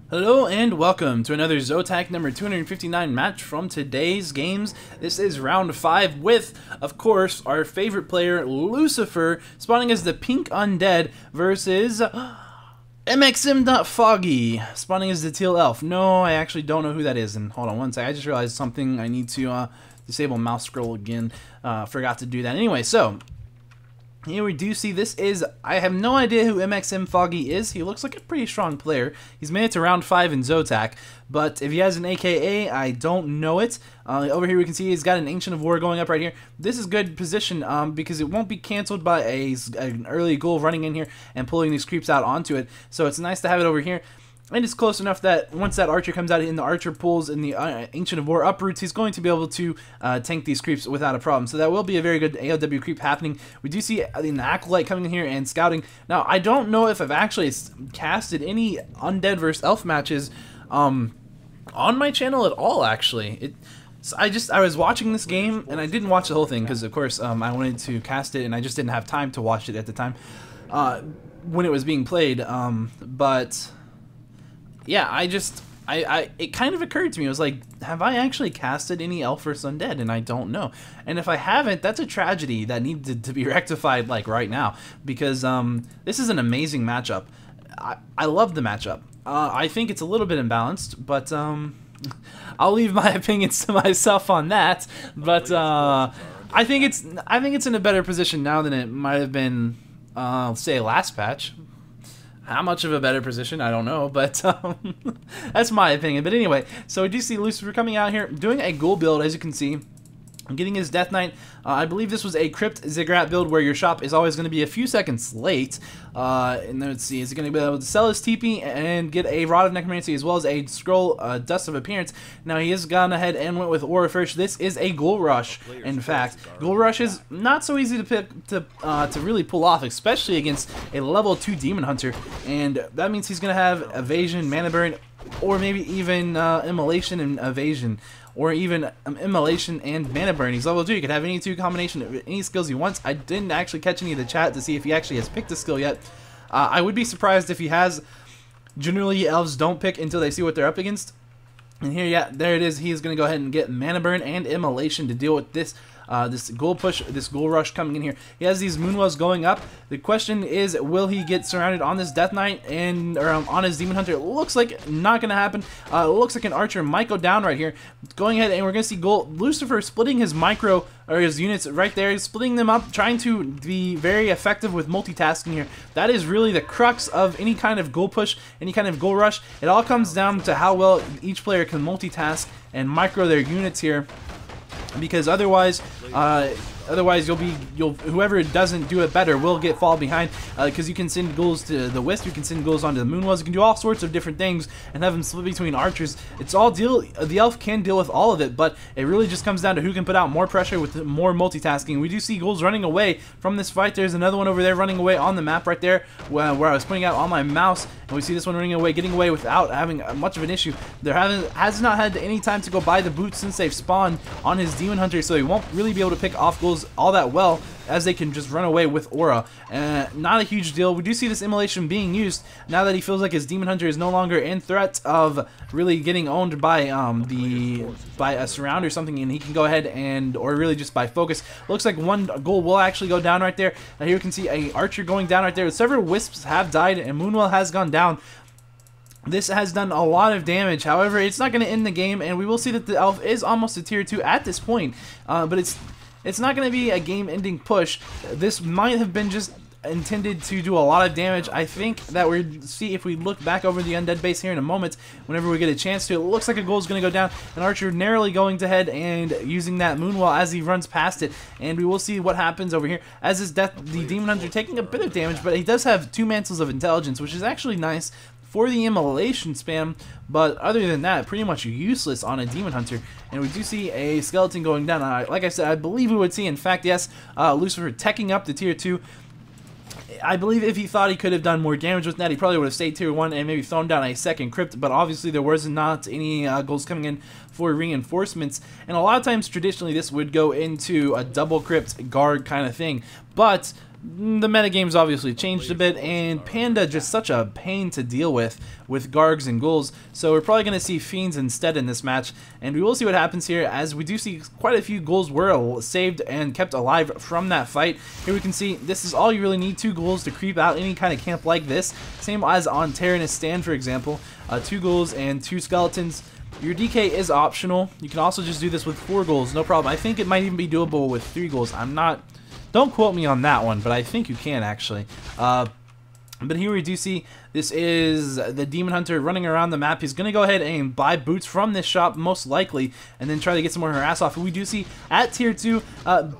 Hello and welcome to another ZOTAC number 259 match from today's games. This is round 5 with, of course, our favorite player, Lucifer, spawning as the pink undead versus Foggy, spawning as the teal elf. No, I actually don't know who that is. And hold on one sec, I just realized something. I need to disable mouse scroll again. Forgot to do that. Anyway, so here we do see this is, I have no idea who Foggy is. He looks like a pretty strong player. He's made it to round 5 in ZOTAC, but if he has an AKA, I don't know it. Over here we can see he's got an Ancient of War going up right here. This is good position because it won't be canceled by an early ghoul running in here and pulling these creeps out onto it. So it's nice to have it over here. And it's close enough that once that archer comes out and the archer pulls and the Ancient of War uproots, he's going to be able to tank these creeps without a problem. So that will be a very good AOW creep happening. We do see the Acolyte coming in here and scouting. Now, I don't know if I've actually casted any Undead vs. Elf matches on my channel at all, actually. I was watching this game, and I didn't watch the whole thing because, of course, I wanted to cast it, and I just didn't have time to watch it at the time when it was being played. But yeah, it kind of occurred to me. I was like, have I actually casted any Elf vs. Undead? And I don't know. And if I haven't, that's a tragedy that needed to be rectified like right now, because this is an amazing matchup. I love the matchup. I think it's a little bit imbalanced, but I'll leave my opinions to myself on that. But I think it's in a better position now than it might have been, say, last patch. How much of a better position, I don't know, but that's my opinion. But anyway, so we do see Lucifer coming out here, doing a ghoul build, as you can see. Getting his Death Knight. I believe this was a Crypt Ziggurat build where your shop is always going to be a few seconds late. And then let's see, is he going to be able to sell his TP and get a Rod of Necromancy as well as a Scroll Dust of Appearance. Now he has gone ahead and went with Aura first. This is a Ghoul Rush, in fact. Ghoul Rush is not so easy to pick to really pull off, especially against a level 2 Demon Hunter. And that means he's going to have Evasion, Mana Burn, or maybe even Immolation and Evasion, or even Immolation and Mana Burn. He's level 2. You could have any two combination of any skills he wants. I didn't actually catch any of the chat to see if he actually has picked a skill yet. I would be surprised if he has. Generally, elves don't pick until they see what they're up against. And here, yeah, there it is. He's going to go ahead and get Mana Burn and Immolation to deal with this this ghoul push, this ghoul rush coming in here. He has these Moonwells going up. The question is, will he get surrounded on this Death Knight and on his Demon Hunter? It looks like not going to happen. It looks like an archer might go down right here. Going ahead, and we're going to see Lucifer splitting his micro, or his units right there. He's splitting them up, trying to be very effective with multitasking here. That is really the crux of any kind of ghoul push, any kind of ghoul rush. It all comes down to how well each player can multitask and micro their units here. Because otherwise whoever doesn't do it better will fall behind. Because you can send ghouls to the Wisp, you can send ghouls onto the Moonwells, you can do all sorts of different things and have them split between archers. The elf can deal with all of it, but it really just comes down to who can put out more pressure with more multitasking. We do see ghouls running away from this fight. There's another one over there running away on the map right there where I was pointing out on my mouse, and we see this one running away, getting away without having much of an issue. Has not had any time to go buy the boots since they've spawned on his Demon Hunter, so he won't really be able to pick off ghouls all that well, as they can just run away with Aura. Not a huge deal. We do see this Immolation being used now that he feels like his Demon Hunter is no longer in threat of really getting owned by a surround or something, and he can go ahead or really just by focus. Looks like one ghoul will actually go down right there. Here you can see a archer going down right there. Several Wisps have died, and Moonwell has gone down. This has done a lot of damage. However, it's not going to end the game, and we will see that the elf is almost a tier 2 at this point. But it's not going to be a game-ending push. This might have been just intended to do a lot of damage. I think that we'll see if we look back over the undead base here in a moment, whenever we get a chance to. It looks like a ghoul is going to go down. An archer narrowly going to head and using that Moonwell as he runs past it. And we will see what happens over here. As his death, the Demon Hunter taking a bit of damage, but he does have 2 Mantles of Intelligence, which is actually nice for the Immolation spam, but other than that, pretty much useless on a Demon Hunter. And we do see a skeleton going down. Like I said, I believe we would see, in fact, yes, Lucifer teching up the tier 2. I believe if he thought he could have done more damage with that, he probably would have stayed tier 1 and maybe thrown down a second crypt, but obviously there was not any goals coming in for reinforcements, and a lot of times traditionally this would go into a double crypt guard kind of thing, but the metagame's obviously changed a bit, and Panda just such a pain to deal with Gargs and Ghouls, so we're probably going to see Fiends instead in this match, and we will see what happens here, as we do see quite a few Ghouls were saved and kept alive from that fight. Here we can see this is all you really need, 2 Ghouls to creep out any kind of camp like this, same as on Terranus Stand, for example, 2 Ghouls and 2 Skeletons. Your DK is optional. You can also just do this with 4 Ghouls, no problem. I think it might even be doable with 3 Ghouls. Don't quote me on that one, but I think you can actually. But here we do see this is the Demon Hunter running around the map. He's going to go ahead and buy boots from this shop, most likely, and then try to get some more harass off. And we do see at tier 2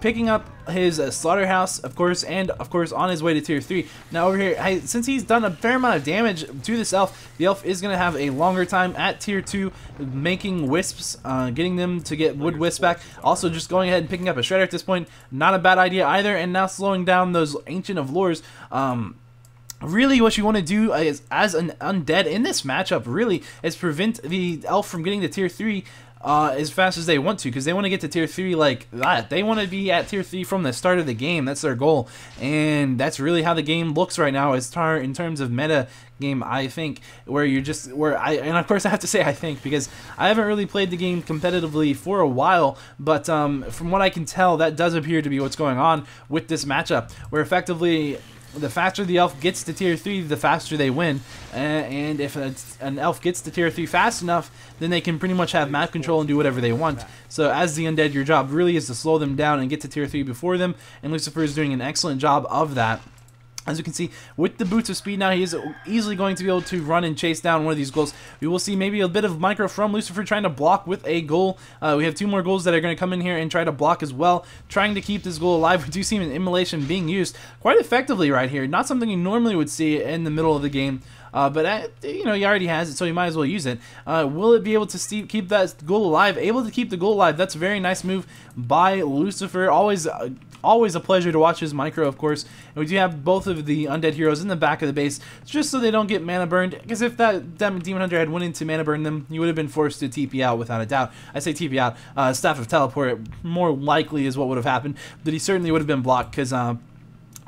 picking up his slaughterhouse, of course, and of course on his way to tier 3. Now over here, since he's done a fair amount of damage to this elf, the elf is going to have a longer time at tier 2 making wisps, getting them to get wood wisp back. Also just going ahead and picking up a shredder at this point, not a bad idea either, and now slowing down those Ancient of Lures. Really what you want to do is, as an undead in this matchup, really is prevent the elf from getting to tier 3 as fast as they want to, because they want to get to tier 3 like that. They want to be at tier 3 from the start of the game. That's their goal, and that's really how the game looks right now in terms of meta game, I think, where you're just and of course I have to say I think, because I haven't really played the game competitively for a while, but from what I can tell, that does appear to be what's going on with this matchup, where effectively the faster the elf gets to tier 3, the faster they win. And if an elf gets to tier 3 fast enough, then they can pretty much have map control and do whatever they want. So as the undead, your job really is to slow them down and get to tier 3 before them, and Lucifer is doing an excellent job of that. As you can see, with the Boots of Speed now, he is easily going to be able to run and chase down one of these Ghouls. We will see maybe a bit of micro from Lucifer trying to block with a Ghoul. We have 2 more Ghouls that are going to come in here and try to block as well, trying to keep this Ghoul alive. We do see an immolation being used quite effectively right here. Not something you normally would see in the middle of the game. But you know, he already has it, so you might as well use it. Will it be able to keep that Ghoul alive? Able to keep the Ghoul alive. That's a very nice move by Lucifer. Always a pleasure to watch his micro, of course. And we do have both of the undead heroes in the back of the base, just so they don't get mana burned. Because if that Demon Hunter had went in to mana burn them, you would have been forced to TP out without a doubt. I say TP out. Staff of Teleport more likely is what would have happened, but he certainly would have been blocked because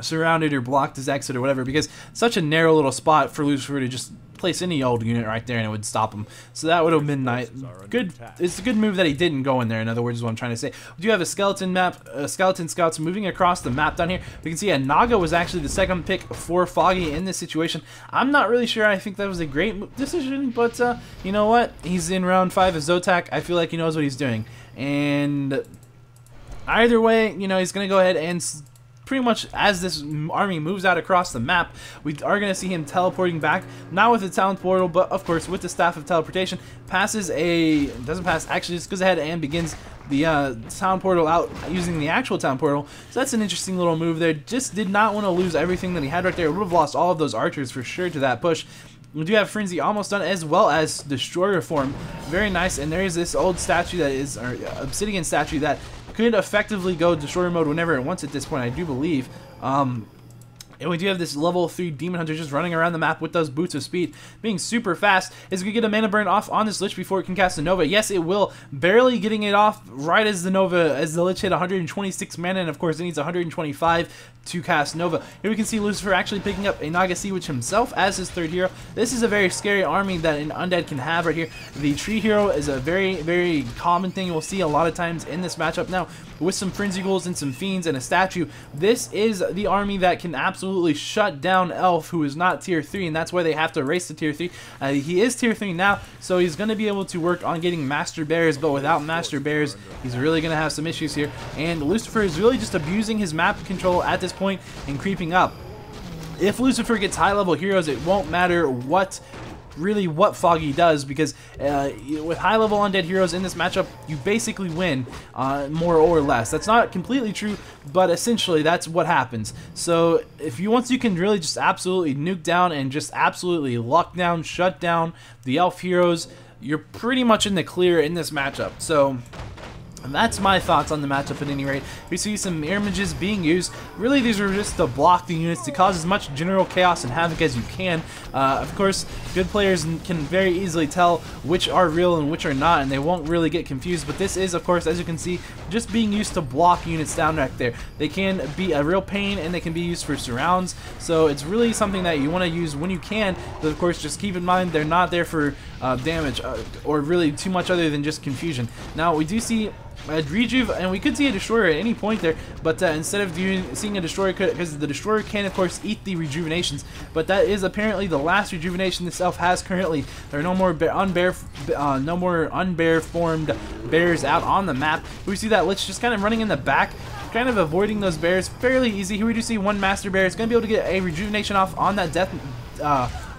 surrounded or blocked his exit or whatever, because such a narrow little spot for Lucifer to just place any old unit right there and it would stop him. So that would have been nice. Good. It's a good move that he didn't go in there, in other words, is what I'm trying to say. We do have a skeleton map, skeleton scouts moving across the map down here. We can see a Naga was actually the second pick for Foggy in this situation. I'm not really sure. I think that was a great decision, but you know what? He's in round 5 of ZOTAC. I feel like he knows what he's doing. And either way, you know, he's going to go ahead and pretty much as this army moves out across the map, we are going to see him teleporting back, not with the talent portal, but of course with the Staff of Teleportation. Doesn't pass, actually just goes ahead and begins the talent portal out using the actual talent portal. So that's an interesting little move there. Just did not want to lose everything that he had right there. Would have lost all of those archers for sure to that push. We do have Frenzy almost done, as well as Destroyer form. Very nice. And there is this old statue that is, or obsidian statue that could effectively go Destroyer mode whenever it wants at this point, I do believe. And we do have this level 3 Demon Hunter just running around the map with those Boots of Speed, being super fast. Is going to get a mana burn off on this Lich before it can cast a Nova. Yes, it will. Barely getting it off right as the Nova, as the Lich hit 126 mana, and of course it needs 125 to cast Nova. Here we can see Lucifer actually picking up a Naga Sea Witch himself as his 3rd hero. This is a very scary army that an undead can have right here. The Tree Hero is a very, very common thing we'll see a lot of times in this matchup now, with some Frenzy Ghouls and some Fiends and a statue. This is the army that can absolutely shut down Elf, who is not tier 3, and that's why they have to race to tier 3. He is tier 3 now, so he's going to be able to work on getting Master Bears, but without Master Bears, he's really going to have some issues here. And Lucifer is really just abusing his map control at this point and creeping up. If Lucifer gets high level heroes, it won't matter what Foggy does, because with high level undead heroes in this matchup, you basically win more or less. That's not completely true, but essentially that's what happens. So once you can really just absolutely nuke down and just absolutely lock down, shut down the elf heroes, you're pretty much in the clear in this matchup. So That's my thoughts on the matchup at any rate. We see some mirror images being used. Really, these are just to block the units, to cause as much general chaos and havoc as you can. Of course, good players can very easily tell which are real and which are not, and they won't really get confused. But this is, of course, as you can see, just being used to block units down right there. They can be a real pain, and they can be used for surrounds. So it's really something that you want to use when you can. But of course, just keep in mind they're not there for damage or really too much other than just confusion. Now, we do see a rejuve, and we could see a destroyer at any point there, but instead of seeing a destroyer, because the destroyer can of course eat the rejuvenations, but that is apparently the last rejuvenation this elf has currently. There are no more unbear formed bears out on the map. We see that Lich just kind of running in the back, kind of avoiding those bears fairly easy. Here we do see one master bear. It's going to be able to get a rejuvenation off on that death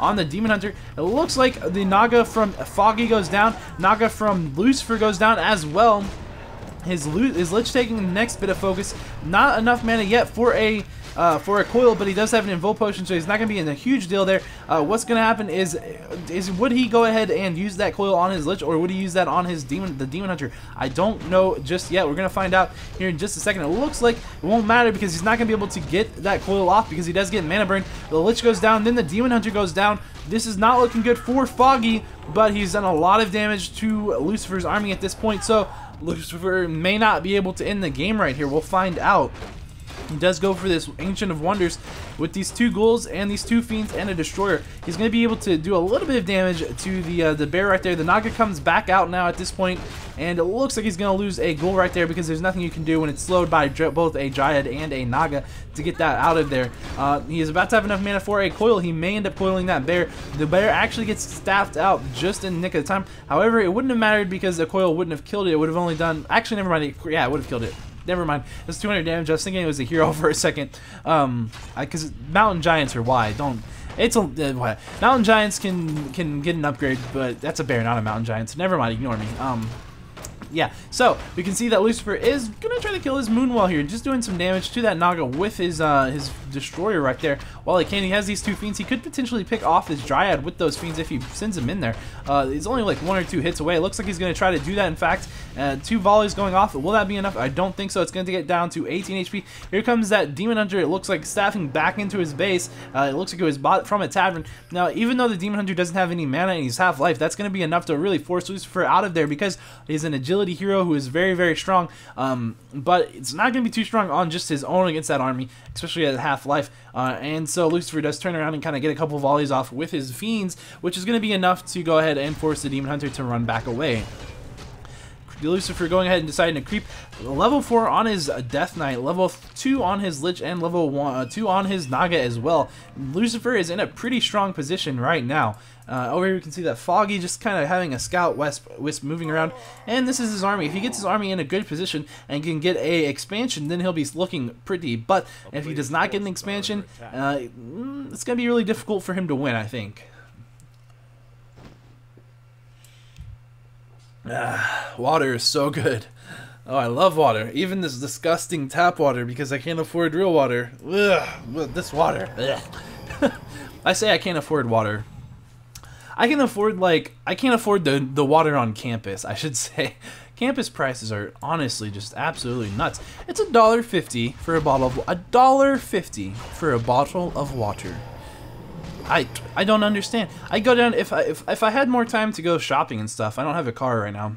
on the Demon Hunter. It looks like the Naga from Foggy goes down. Naga from Lucifer goes down as well. His Lich taking the next bit of focus. Not enough mana yet for a coil, but he does have an Invoke Potion, so he's not going to be in a huge deal there. What's going to happen is would he go ahead and use that coil on his Lich, or would he use that on his the Demon Hunter? I don't know just yet. We're going to find out here in just a second. It looks like it won't matter because he's not going to be able to get that coil off because he does get mana burn. The Lich goes down, then the Demon Hunter goes down. This is not looking good for Foggy, but he's done a lot of damage to Lucifer's army at this point, so Lucifer may not be able to end the game right here. We'll find out. He does go for this Ancient of Wonders with these two ghouls and these two fiends and a destroyer. He's going to be able to do a little bit of damage to the bear right there. The Naga comes back out now at this point, and it looks like he's going to lose a ghoul right there because there's nothing you can do when it's slowed by both a Dryad and a Naga to get that out of there. He is about to have enough mana for a coil. He may end up coiling that bear. The bear actually gets staffed out just in the nick of the time. However, it wouldn't have mattered because the coil wouldn't have killed it. It would have only done... Actually, never mind. Yeah, it would have killed it. Never mind. It was 200 damage. I was thinking it was a hero for a second. Because mountain giants are why. Mountain giants can get an upgrade, but that's a bear, not a mountain giant. So never mind. Ignore me. Yeah, so we can see that Lucifer is gonna try to kill his Moonwell here, just doing some damage to that Naga with his destroyer right there. While he can, he has these two fiends. He could potentially pick off his Dryad with those fiends if he sends them in there. He's only like 1 or 2 hits away. It looks like he's gonna try to do that. In fact, 2 volleys going off. Will that be enough? I don't think so. It's gonna get down to 18 HP. Here comes that Demon Hunter. It looks like staffing back into his base. It looks like it was bought from a tavern. Now, even though the Demon Hunter doesn't have any mana and he's half life, that's gonna be enough to really force Lucifer out of there because he's an agility hero who is very, very strong, but it's not going to be too strong on just his own against that army, especially at half life, and so Lucifer does turn around and kind of get a couple volleys off with his fiends, which is going to be enough to go ahead and force the Demon Hunter to run back away. Lucifer going ahead and deciding to creep level 4 on his Death Knight, level 2 on his Lich, and level 2 on his Naga as well. Lucifer is in a pretty strong position right now. Over here we can see that Foggy just kind of having a scout wisp moving around, and this is his army. If he gets his army in a good position and can get a expansion, then he'll be looking pretty, but if he does not get an expansion, it's going to be really difficult for him to win, I think. Water is so good. Oh, I love water. Even this disgusting tap water because I can't afford real water. Ugh, this water. I say I can't afford water. I can't afford the water on campus, I should say. Campus prices are honestly just absolutely nuts. It's $1.50 for a bottle of $1.50 for a bottle of water. I don't understand. I go down if I had more time to go shopping and stuff. I don't have a car right now,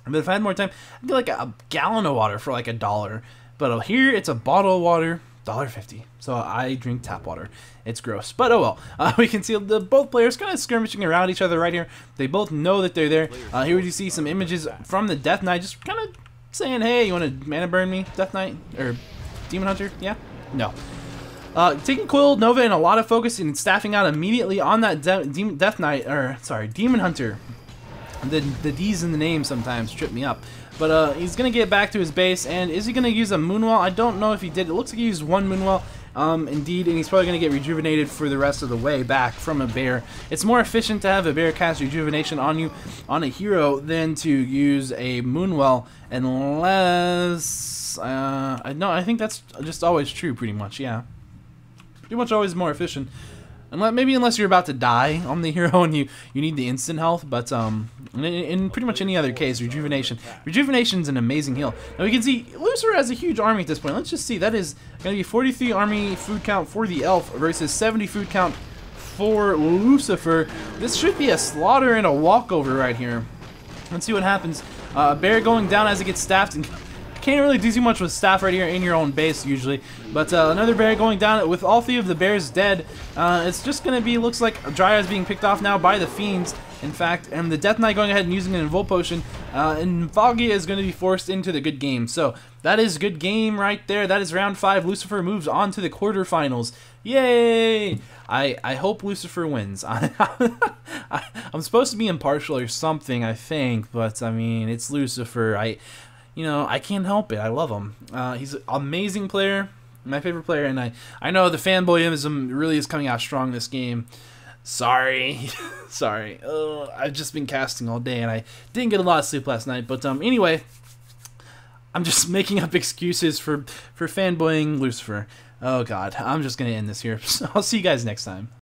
but if I had more time, I'd get like a gallon of water for like $1. But here it's a bottle of water, $1.50. So I drink tap water. It's gross, but oh well. We can see both players kind of skirmishing around each other right here. They both know that they're there. Here we see some images from the Death Knight, just kind of saying, "Hey, you want to mana burn me, Death Knight or Demon Hunter?" Yeah, no. Taking Coil Nova in a lot of focus and staffing out immediately on that Death Knight, or sorry, Demon Hunter. The D's in the name sometimes trip me up. But he's going to get back to his base, and is he going to use a Moonwell? I don't know if he did. It looks like he used 1 Moonwell, indeed, and he's probably going to get rejuvenated for the rest of the way back from a bear. It's more efficient to have a bear cast rejuvenation on you, on a hero, than to use a Moonwell, unless... no, I think that's just always true, pretty much, yeah. Pretty much always more efficient. Maybe unless you're about to die on the hero and you need the instant health, but in pretty much any other case, Rejuvenation's an amazing heal. Now we can see Lucifer has a huge army at this point. Let's just see. That is going to be 43 army food count for the elf versus 70 food count for Lucifer. This should be a slaughter and a walkover right here. Let's see what happens. Bear going down as it gets staffed, and can't really do too much with staff right here in your own base usually. But another bear going down with all 3 of the bears dead. It's just going to be, looks like Dryads being picked off now by the fiends, in fact, and the Death Knight going ahead and using an Involt Potion, and Foggy is going to be forced into the good game. So that is good game right there. That is round 5. Lucifer moves on to the quarterfinals. Yay! I hope Lucifer wins. I'm supposed to be impartial or something, I think, but I mean, it's Lucifer. You know, I can't help it. I love him. He's an amazing player, my favorite player, and I know the fanboyism really is coming out strong this game. Sorry. Sorry. I've just been casting all day, and I didn't get a lot of sleep last night. But anyway, I'm just making up excuses for fanboying Lucifer. Oh, God. I'm just going to end this here. I'll see you guys next time.